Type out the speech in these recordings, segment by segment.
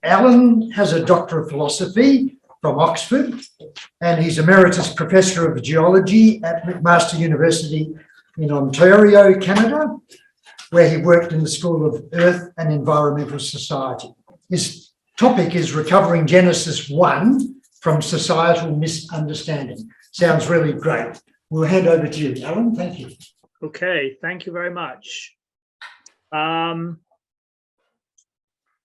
Alan has a Doctor of Philosophy from Oxford, and he's Emeritus Professor of Geology at McMaster University in Ontario, Canada, where he worked in the School of Earth and Environmental Society. His topic is Recovering Genesis 1 from Societal Misunderstanding. Sounds really great. We'll hand over to you, Alan. Thank you. Okay, thank you very much.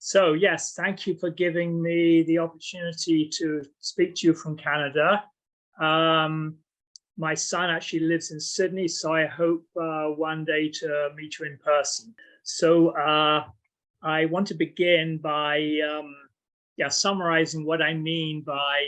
So yes, thank you for giving me the opportunity to speak to you from Canada. My son actually lives in Sydney, so I hope one day to meet you in person. So I want to begin by summarizing what I mean by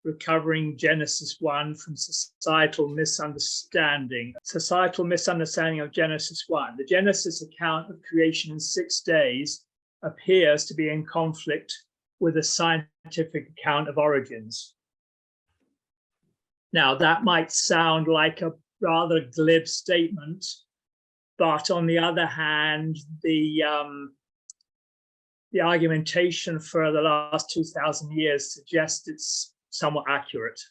recovering Genesis 1 from societal misunderstanding. Societal misunderstanding of Genesis 1. The Genesis account of creation in 6 days appears to be in conflict with a scientific account of origins. Now, that might sound like a rather glib statement, but on the other hand, the argumentation for the last 2,000 years suggests it's somewhat accurate.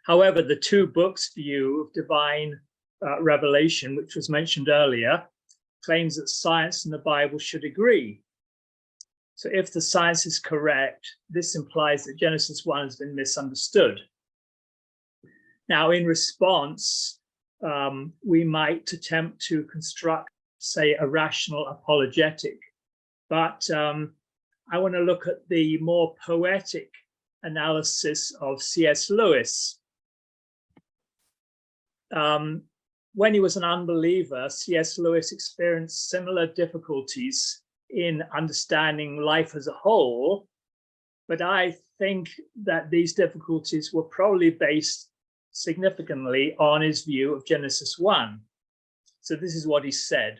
However, the two books' view of divine revelation, which was mentioned earlier, claims that science and the Bible should agree. So if the science is correct, this implies that Genesis 1 has been misunderstood. Now, in response, we might attempt to construct, say, a rational apologetic, but I want to look at the more poetic analysis of C.S. Lewis. When he was an unbeliever, C.S. Lewis experienced similar difficulties in understanding life as a whole, but I think that these difficulties were probably based significantly on his view of Genesis 1. So this is what he said.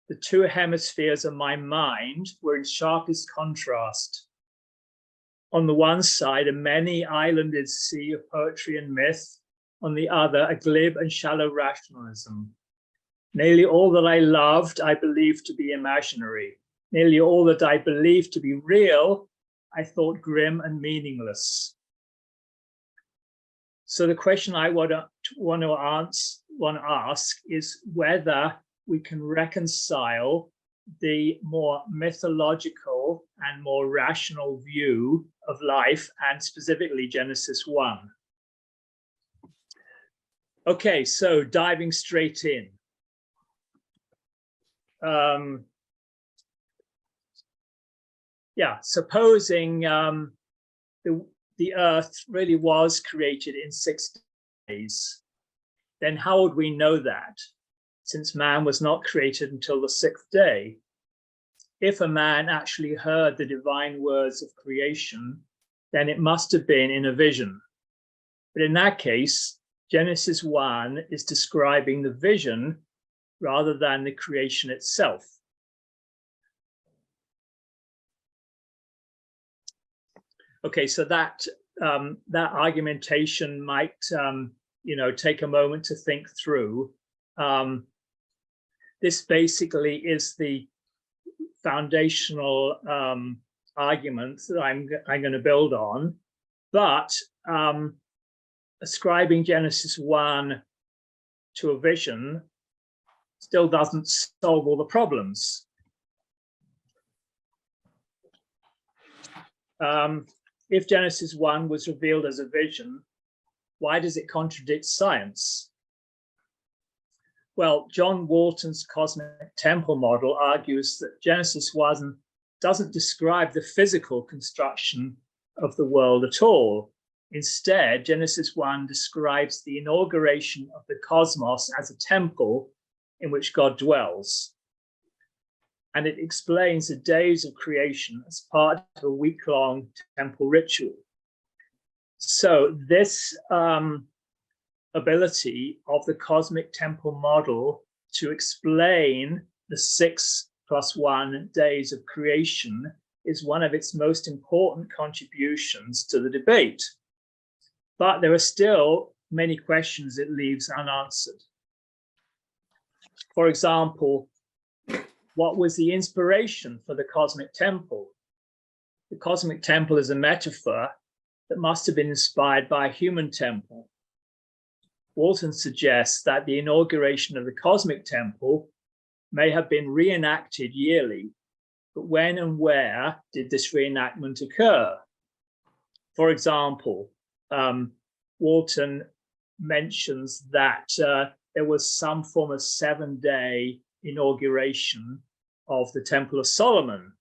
The two hemispheres of my mind were in sharpest contrast. On the one side, a many-islanded sea of poetry and myth, on the other, a glib and shallow rationalism. Nearly all that I loved, I believed to be imaginary. Nearly all that I believed to be real, I thought grim and meaningless. So the question I want to ask is whether we can reconcile the more mythological and more rational view of life, and specifically Genesis 1. Okay, so diving straight in. Supposing the Earth really was created in 6 days, then how would we know that, since man was not created until the 6th day? If a man actually heard the divine words of creation, then it must have been in a vision. But in that case, Genesis 1 is describing the vision rather than the creation itself. Okay, so that argumentation might, take a moment to think through. This basically is the foundational argument that I'm going to build on, but ascribing Genesis 1 to a vision still doesn't solve all the problems. If Genesis 1 was revealed as a vision, why does it contradict science? Well, John Walton's cosmic temple model argues that Genesis 1 doesn't describe the physical construction of the world at all. Instead, Genesis 1 describes the inauguration of the cosmos as a temple in which God dwells. And it explains the days of creation as part of a week-long temple ritual. So this ability of the cosmic temple model to explain the 6+1 days of creation is one of its most important contributions to the debate. But there are still many questions it leaves unanswered. For example, what was the inspiration for the cosmic temple? the cosmic temple is a metaphor that must have been inspired by a human temple. Walton suggests that the inauguration of the cosmic temple may have been reenacted yearly, but when and where did this reenactment occur? For example, Walton mentions that there was some form of 7-day inauguration of the Temple of Solomon,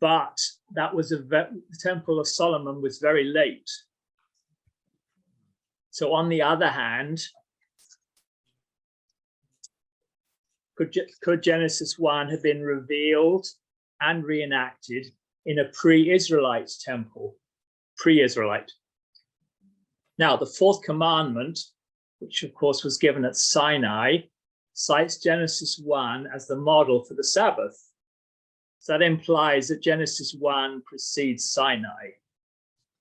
but that was the Temple of Solomon was very late. So on the other hand, could Genesis 1 have been revealed and reenacted in a pre-Israelite temple? Pre-Israelite. Now, the fourth commandment, which of course was given at Sinai, cites Genesis 1 as the model for the Sabbath. So that implies that Genesis 1 precedes Sinai.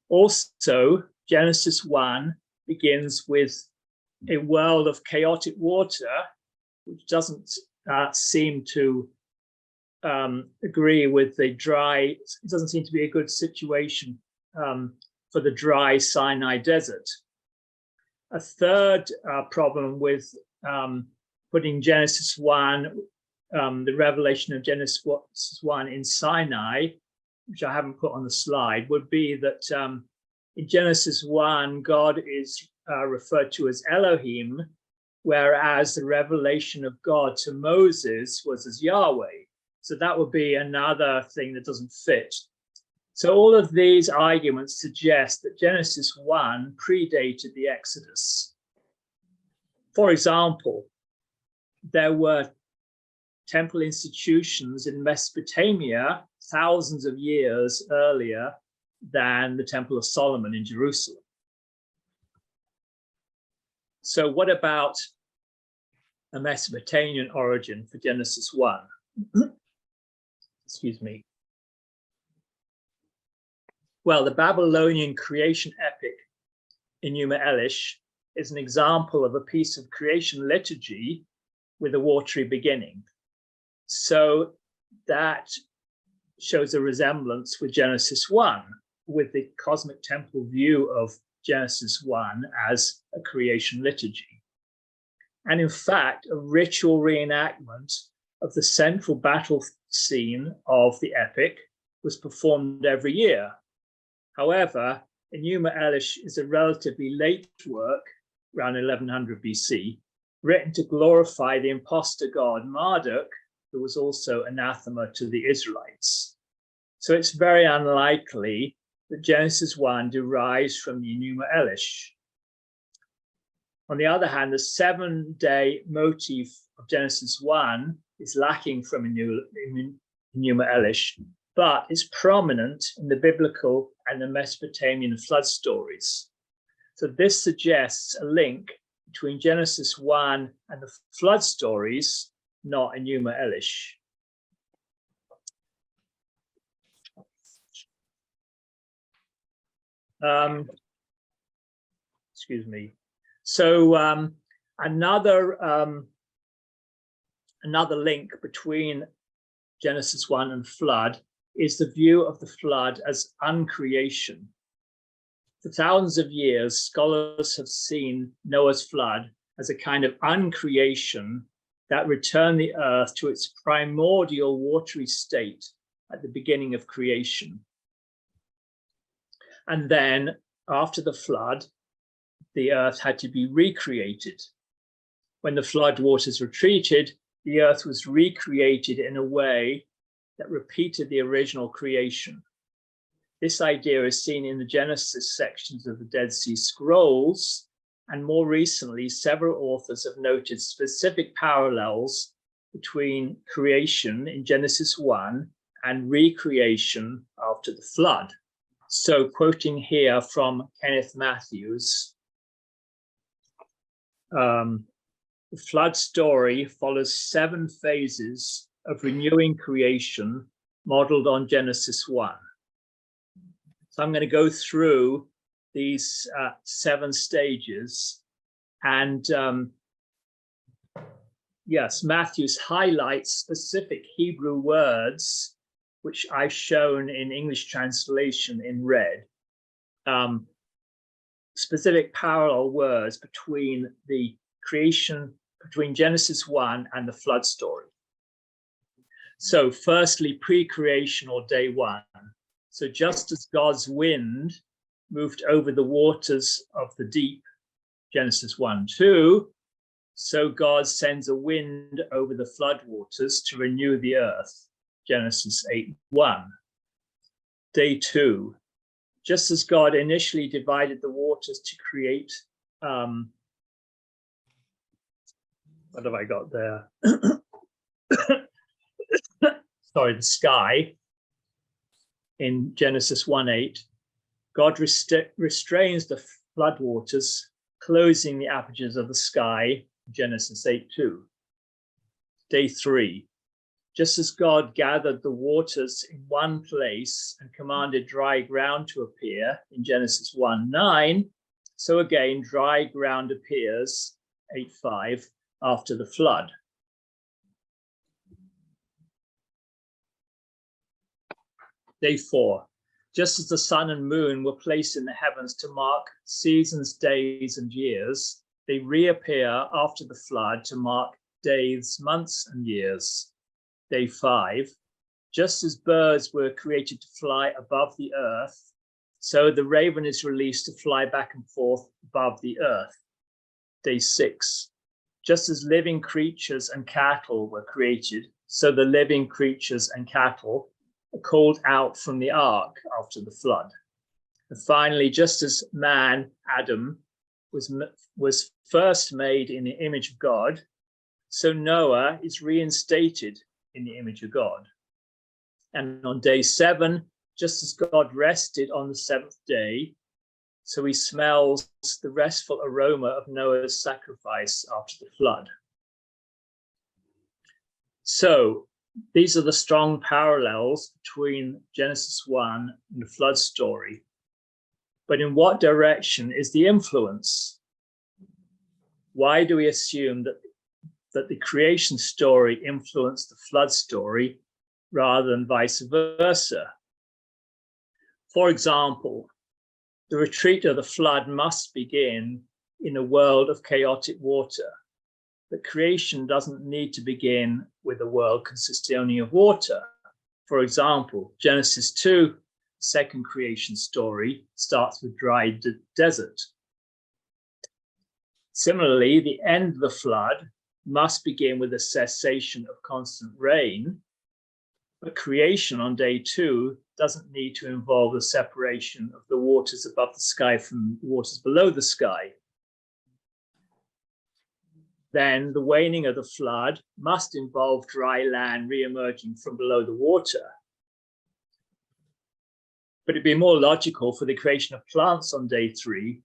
Also, Genesis 1 begins with a world of chaotic water, which doesn't seem to agree with the dry, it doesn't seem to be a good situation for the dry Sinai desert. A third problem with putting Genesis 1, the revelation of Genesis 1 in Sinai, which I haven't put on the slide, would be that in Genesis 1, God is referred to as Elohim, whereas the revelation of God to Moses was as Yahweh. So that would be another thing that doesn't fit. So all of these arguments suggest that Genesis 1 predated the Exodus. For example, there were temple institutions in Mesopotamia thousands of years earlier than the Temple of Solomon in Jerusalem. So what about a Mesopotamian origin for Genesis 1? Excuse me. Well, the Babylonian creation epic Enuma Elish is an example of a piece of creation liturgy with a watery beginning. So that shows a resemblance with Genesis 1, with the cosmic temple view of Genesis 1 as a creation liturgy. And in fact, a ritual reenactment of the central battle scene of the epic was performed every year. However, Enuma Elish is a relatively late work, around 1100 BC, written to glorify the imposter god Marduk, who was also anathema to the Israelites. So it's very unlikely that Genesis 1 derives from the Enuma Elish. On the other hand, the 7-day motif of Genesis 1 is lacking from Enuma Elish, but is prominent in the biblical and the Mesopotamian flood stories. So this suggests a link between Genesis 1 and the flood stories, not Enuma Elish. Excuse me. So another link between Genesis 1 and flood is the view of the flood as uncreation. For thousands of years, scholars have seen Noah's flood as a kind of uncreation that returned the earth to its primordial watery state at the beginning of creation. And then after the flood, the earth had to be recreated. When the flood waters retreated, the earth was recreated in a way that repeated the original creation. This idea is seen in the Genesis sections of the Dead Sea Scrolls, and more recently, several authors have noted specific parallels between creation in Genesis 1 and recreation after the flood. So quoting here from Kenneth Matthews, the flood story follows 7 phases of renewing creation modeled on Genesis 1. So I'm going to go through these 7 stages. And yes, Matthews highlights specific Hebrew words which I've shown in English translation in red, specific parallel words between the creation, between Genesis 1 and the flood story. So firstly, pre-creation or day one. So just as God's wind moved over the waters of the deep, Genesis 1:2, so God sends a wind over the flood waters to renew the earth, Genesis 8:1. Day two, just as God initially divided the waters to create, what have I got there? Sorry, the sky in Genesis 1:8, God restrains the flood waters, closing the apertures of the sky, Genesis 8:2. Day three, just as God gathered the waters in one place and commanded dry ground to appear in Genesis 1:9, so again dry ground appears, 8:5, after the flood. Day four, just as the sun and moon were placed in the heavens to mark seasons, days, and years, they reappear after the flood to mark days, months, and years. Day five, just as birds were created to fly above the earth, so the raven is released to fly back and forth above the earth. Day six, just as living creatures and cattle were created, so the living creatures and cattle are called out from the ark after the flood. And finally, just as man, Adam, was first made in the image of God, so Noah is reinstated in the image of God. And on day seven, just as God rested on the seventh day, so he smells the restful aroma of Noah's sacrifice after the flood. So these are the strong parallels between Genesis 1 and the flood story. But in what direction is the influence? Why do we assume that the creation story influenced the flood story rather than vice versa? For example, the retreat of the flood must begin in a world of chaotic water. But creation doesn't need to begin with a world consisting only of water. For example, Genesis 2, second creation story, starts with dry desert. Similarly, the end of the flood must begin with a cessation of constant rain, but creation on day two doesn't need to involve the separation of the waters above the sky from the waters below the sky. Then the waning of the flood must involve dry land re-emerging from below the water. But it'd be more logical for the creation of plants on day three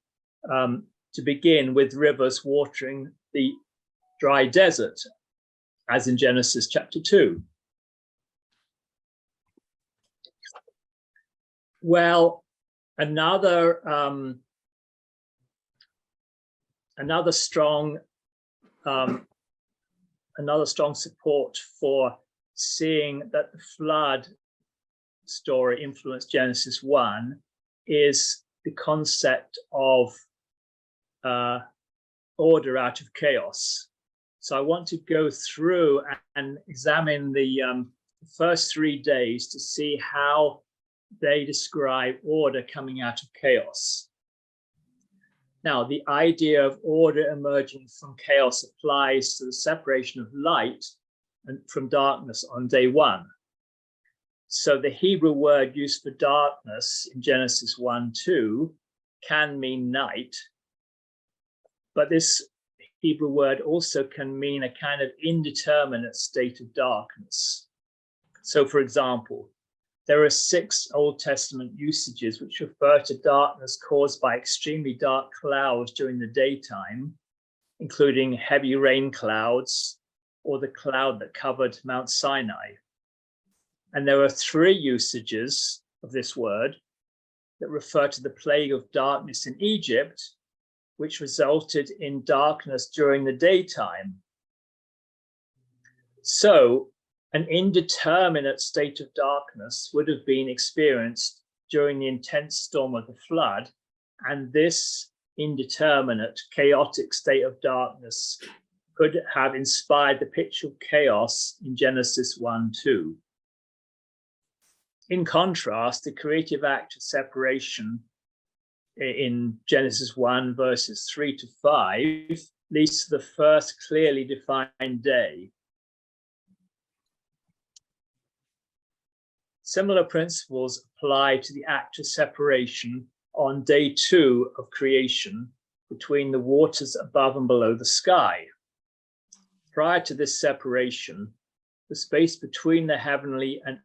to begin with rivers watering the dry desert, as in Genesis chapter 2. Well, another strong support for seeing that the flood story influenced Genesis 1 is the concept of order out of chaos. So I want to go through and examine the first 3 days to see how they describe order coming out of chaos. Now, the idea of order emerging from chaos applies to the separation of light and from darkness on day one. So the Hebrew word used for darkness in Genesis 1:2 can mean night, but this Hebrew word also can mean a kind of indeterminate state of darkness. So, for example, there are 6 Old Testament usages which refer to darkness caused by extremely dark clouds during the daytime, including heavy rain clouds or the cloud that covered Mount Sinai. And there are 3 usages of this word that refer to the plague of darkness in Egypt, which resulted in darkness during the daytime. So An indeterminate state of darkness would have been experienced during the intense storm of the flood, and this indeterminate, chaotic state of darkness could have inspired the picture of chaos in Genesis 1:2. In contrast, the creative act of separation in Genesis 1 verses 3 to 5 leads to the first clearly defined day. Similar principles apply to the act of separation on day 2 of creation between the waters above and below the sky. Prior to this separation, the space between the heavenly and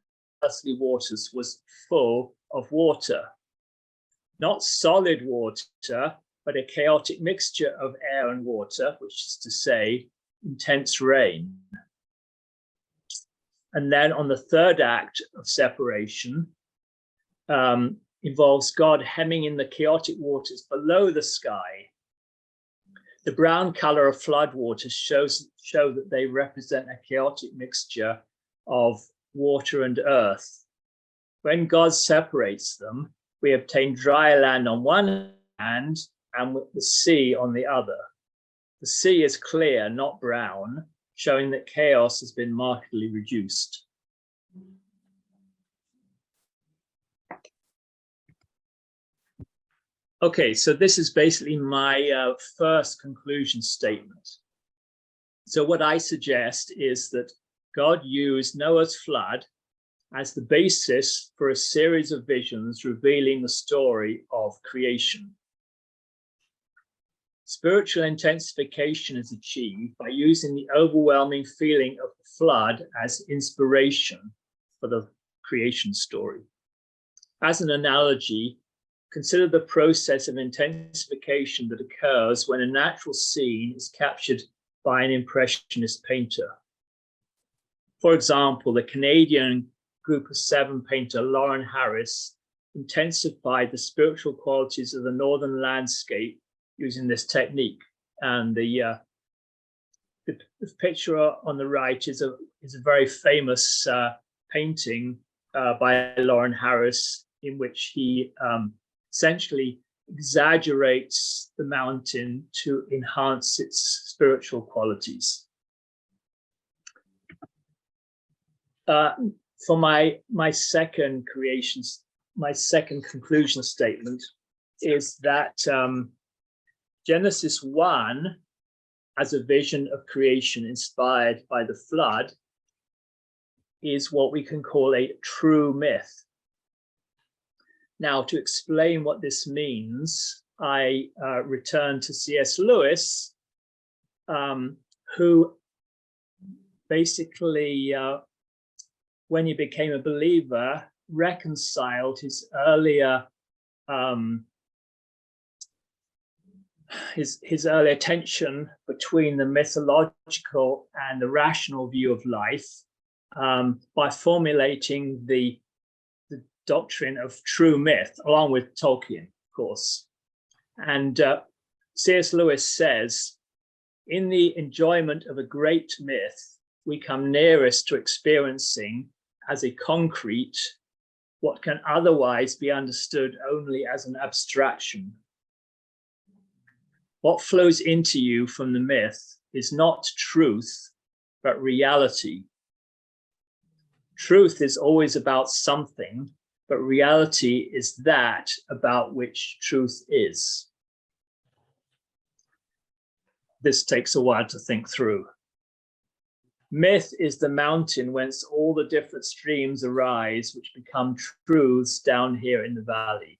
earthly waters was full of water. Not solid water, but a chaotic mixture of air and water, which is to say, intense rain. And then on the third act of separation, involves God hemming in the chaotic waters below the sky. The brown color of flood waters show that they represent a chaotic mixture of water and earth. When God separates them, we obtain dry land on one hand and the sea on the other. The sea is clear, not brown, showing that chaos has been markedly reduced. Okay, so this is basically my first conclusion statement. So what I suggest is that God used Noah's flood as the basis for a series of visions revealing the story of creation. Spiritual intensification is achieved by using the overwhelming feeling of the flood as inspiration for the creation story. As an analogy, consider the process of intensification that occurs when a natural scene is captured by an impressionist painter. For example, the Canadian Group of 7 painter Lauren Harris intensified the spiritual qualities of the northern landscape using this technique. And the picture on the right is a very famous painting by Lauren Harris, in which he essentially exaggerates the mountain to enhance its spiritual qualities. For my second conclusion statement is that Genesis 1, as a vision of creation inspired by the flood, is what we can call a true myth. Now, to explain what this means, I return to C.S. Lewis, who basically, when he became a believer, reconciled his earlier his earlier tension between the mythological and the rational view of life by formulating the doctrine of true myth, along with Tolkien, of course. And C.S. Lewis says, in the enjoyment of a great myth, we come nearest to experiencing as a concrete what can otherwise be understood only as an abstraction. What flows into you from the myth is not truth, but reality. Truth is always about something, but reality is that about which truth is. This takes a while to think through. Myth is the mountain whence all the different streams arise, which become truths down here in the valley.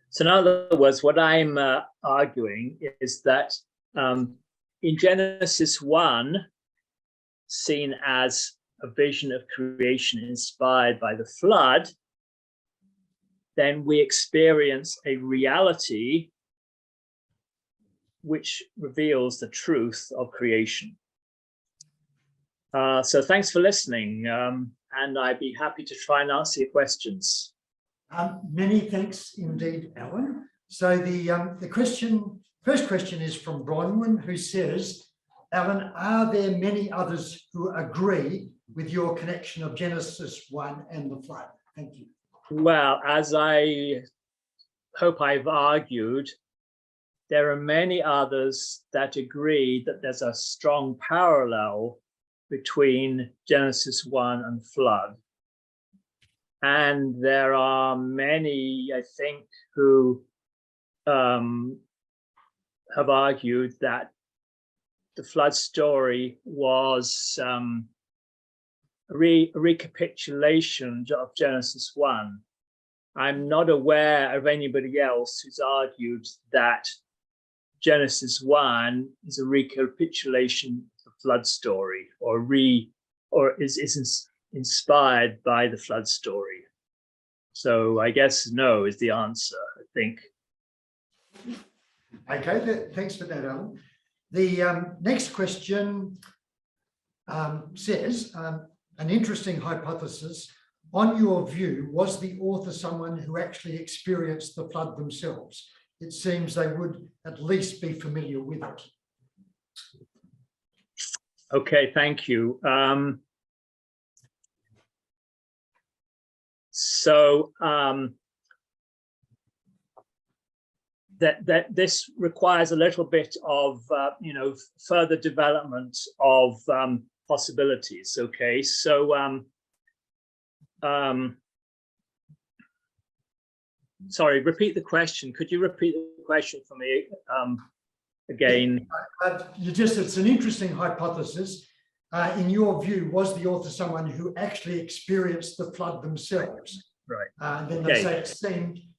So in other words, what I'm arguing is that in Genesis 1, seen as a vision of creation inspired by the flood, then we experience a reality which reveals the truth of creation. So thanks for listening, and I'd be happy to try and answer your questions. Many thanks indeed, Alan. So the first question is from Bronwyn, who says, Alan, are there many others who agree with your connection of Genesis 1 and the flood? Thank you. Well, as I hope I've argued, there are many others that agree that there's a strong parallel between Genesis 1 and flood. And there are many, I think, who have argued that the flood story was a recapitulation of Genesis 1. I'm not aware of anybody else who's argued that Genesis 1 is a recapitulation of the flood story, or is inspired by the flood story. So I guess no is the answer, I think. Okay, thanks for that, Alan. The next question says, an interesting hypothesis. On your view, was the author someone who actually experienced the flood themselves? It seems they would at least be familiar with it. Okay, thank you. That this requires a little bit of further development of possibilities. Okay, so sorry, repeat the question. Could you repeat the question for me again? It's an interesting hypothesis. In your view, was the author someone who actually experienced the flood themselves? Right. Then they say it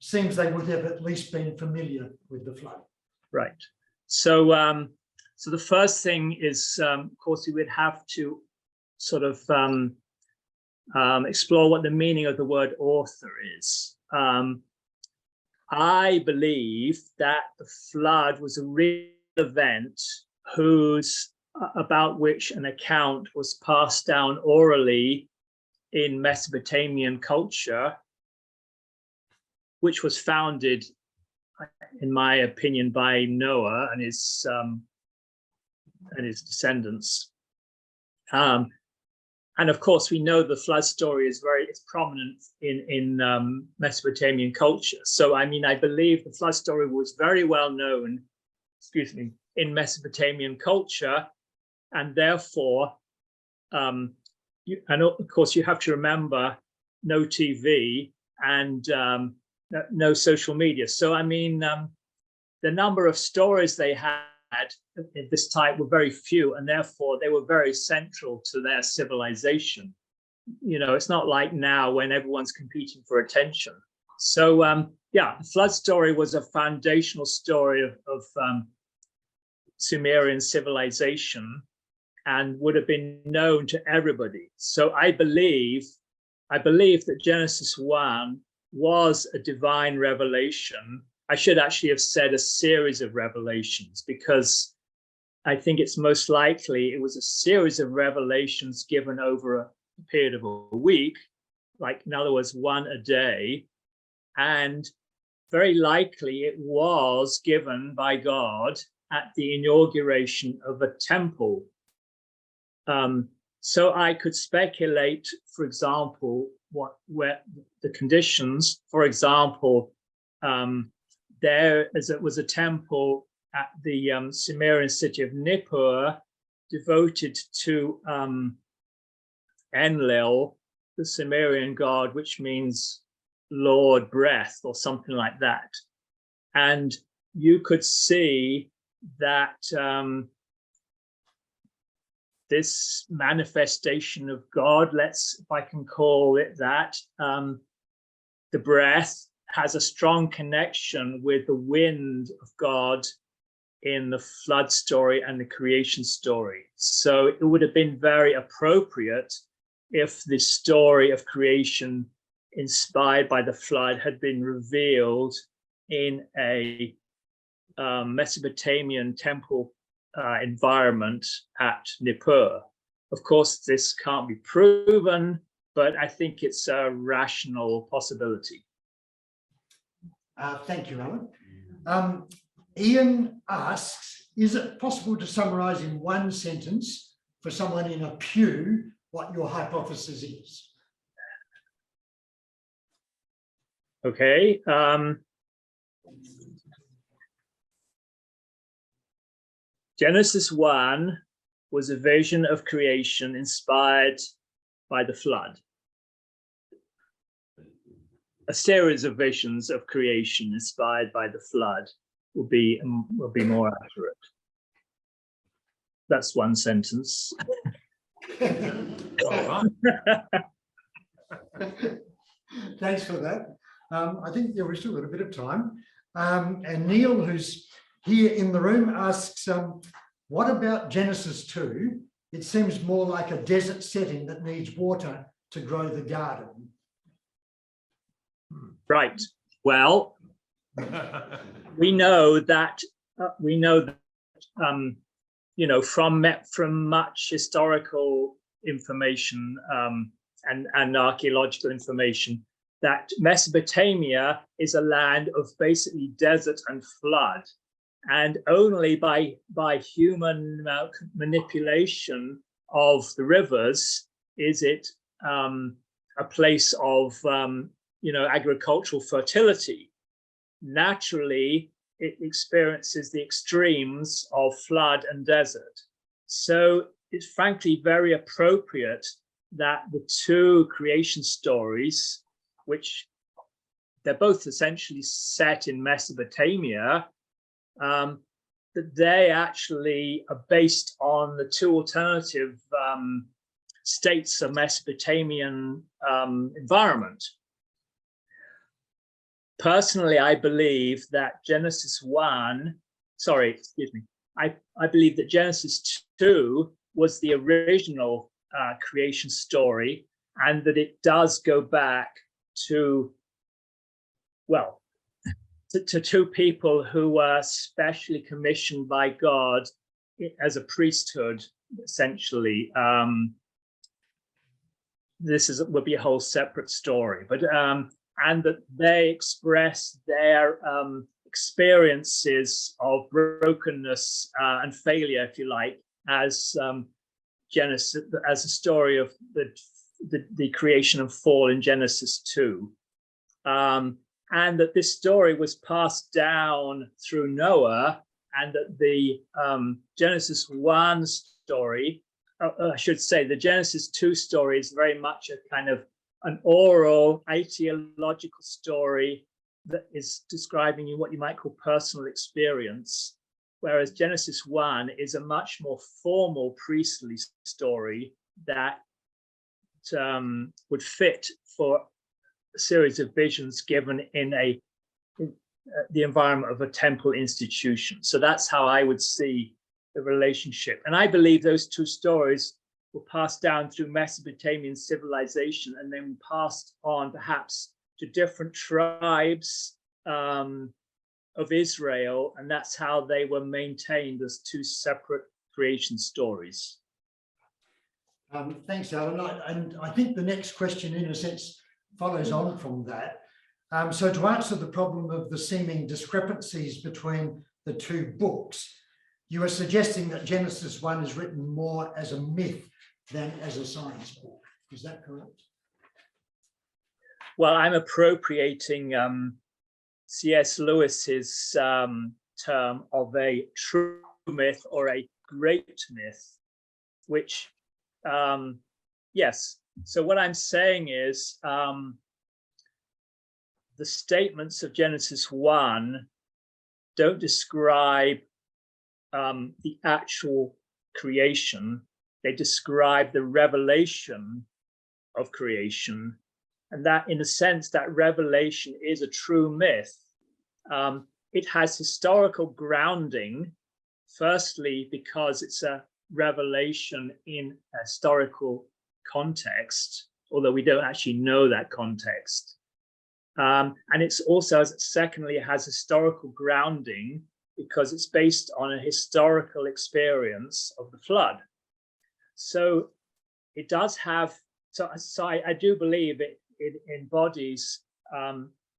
seems they would have at least been familiar with the flood. Right. So so the first thing is, of course, we would have to sort of explore what the meaning of the word author is. I believe that the flood was a real event about which an account was passed down orally in Mesopotamian culture, which was founded, in my opinion, by Noah and his descendants. And of course, we know the flood story is prominent in Mesopotamian culture. So, I mean, I believe the flood story was very well known, in Mesopotamian culture, and therefore, and of course, you have to remember no TV and no social media. So, I mean, the number of stories they had at this type were very few, and therefore they were very central to their civilization. You know, it's not like now when everyone's competing for attention. So, yeah, the flood story was a foundational story of Sumerian civilization and would have been known to everybody. So I believe that Genesis 1 was a divine revelation. I should actually have said a series of revelations, because I think it's most likely it was a series of revelations given over a period of a week, like in other words, one a day. And very likely it was given by God at the inauguration of a temple. So I could speculate, for example, where the conditions, for example, there was a temple at the Sumerian city of Nippur devoted to Enlil, the Sumerian god, which means Lord Breath or something like that. And you could see that this manifestation of God, if I can call it that, the breath has a strong connection with the wind of God in the flood story and the creation story. So it would have been very appropriate if the story of creation inspired by the flood had been revealed in a Mesopotamian temple environment at Nippur. Of course, this can't be proven, but I think it's a rational possibility. Thank you, Alan. Ian asks, is it possible to summarize in one sentence for someone in a pew what your hypothesis is? Okay. Genesis 1 was a vision of creation inspired by the flood. A series of visions of creation inspired by the flood will be more accurate. That's one sentence. Thanks for that. I think we've still got a bit of time. And Neil, who's here in the room, asks, what about Genesis 2? It seems more like a desert setting that needs water to grow the garden. Right. Well, we know that from much historical information and archaeological information, that Mesopotamia is a land of basically desert and flood, and only by human manipulation of the rivers is it a place of agricultural fertility. Naturally, it experiences the extremes of flood and desert. So it's frankly very appropriate that the two creation stories, which they're both essentially set in Mesopotamia, that they actually are based on the two alternative states of Mesopotamian environment. Personally, I believe that Genesis 1, I believe that Genesis 2 was the original creation story, and that it does go back to two people who were specially commissioned by God as a priesthood, essentially. This would be a whole separate story, but and that they express their experiences of brokenness and failure, if you like, as Genesis, as a story of the creation and fall in Genesis 2. And that this story was passed down through Noah, and that the Genesis 1 story, I should say, the Genesis 2 story is very much a kind of an oral, ideological story that is describing what you might call personal experience, whereas Genesis 1 is a much more formal priestly story that would fit for a series of visions given in the environment of a temple institution. So that's how I would see the relationship. And I believe those two stories were passed down through Mesopotamian civilization and then passed on perhaps to different tribes of Israel. And that's how they were maintained as two separate creation stories. Thanks, Alan. And I think the next question, in a sense, follows on from that. So to answer the problem of the seeming discrepancies between the two books, you are suggesting that Genesis 1 is written more as a myth than as a science book. Is that correct? Well, I'm appropriating C.S. Lewis's term of a true myth or a great myth, which, yes. So what I'm saying is the statements of Genesis 1 don't describe the actual creation. They describe the revelation of creation, and that, in a sense, that revelation is a true myth. It has historical grounding, firstly, because it's a revelation in a historical context, although we don't actually know that context. And it's also, secondly, it has historical grounding because it's based on a historical experience of the flood. So it does have, so I do believe it embodies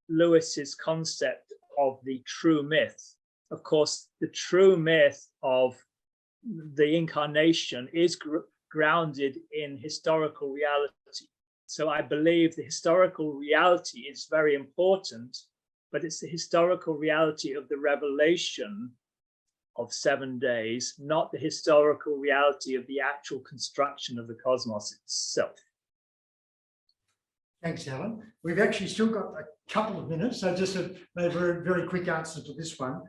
Lewis's concept of the true myth, of course, the true myth of the incarnation is grounded in historical reality. So I believe the historical reality is very important, but it's the historical reality of the revelation of 7 days, not the historical reality of the actual construction of the cosmos itself. Thanks, Alan. We've actually still got a couple of minutes, so just a very quick answer to this one.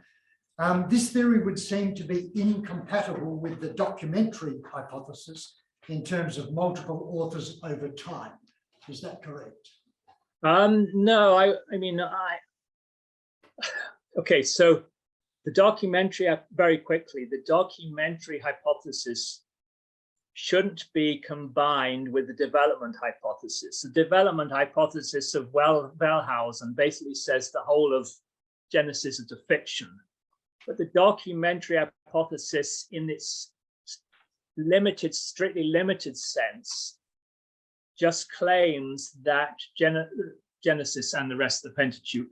This theory would seem to be incompatible with the documentary hypothesis in terms of multiple authors over time. Is that correct? No, okay, so the documentary, very quickly, the documentary hypothesis shouldn't be combined with the development hypothesis. The development hypothesis of Wellhausen basically says the whole of Genesis is a fiction. But the documentary hypothesis, in its limited, strictly limited sense, just claims that Genesis and the rest of the Pentateuch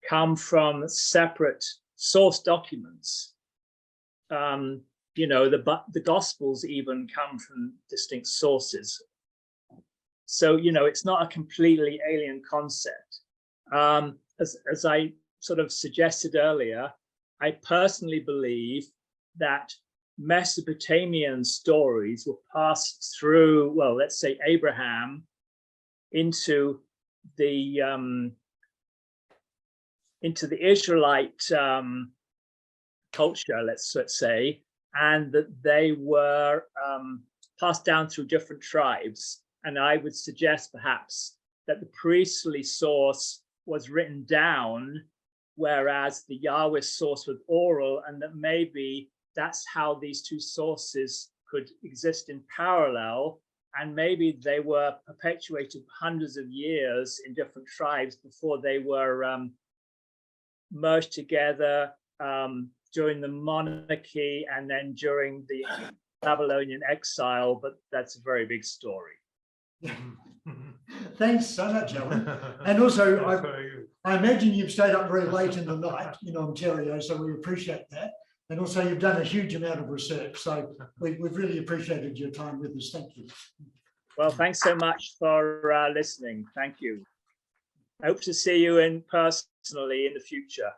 come from separate source documents. The Gospels even come from distinct sources. So, it's not a completely alien concept. As I sort of suggested earlier, I personally believe that Mesopotamian stories were passed through, well, let's say Abraham, into the Israelite culture, let's say, and that they were passed down through different tribes. And I would suggest perhaps that the priestly source was written down, whereas the Yahweh source was oral, and that maybe that's how these two sources could exist in parallel. And maybe they were perpetuated hundreds of years in different tribes before they were merged together during the monarchy and then during the Babylonian exile, but that's a very big story. Thanks so much, Alan. And also, I imagine you've stayed up very late in the night in Ontario, so we appreciate that. And also, you've done a huge amount of research, so we've really appreciated your time with us. Thank you. Well, thanks so much for listening. Thank you. I hope to see you in personally in the future.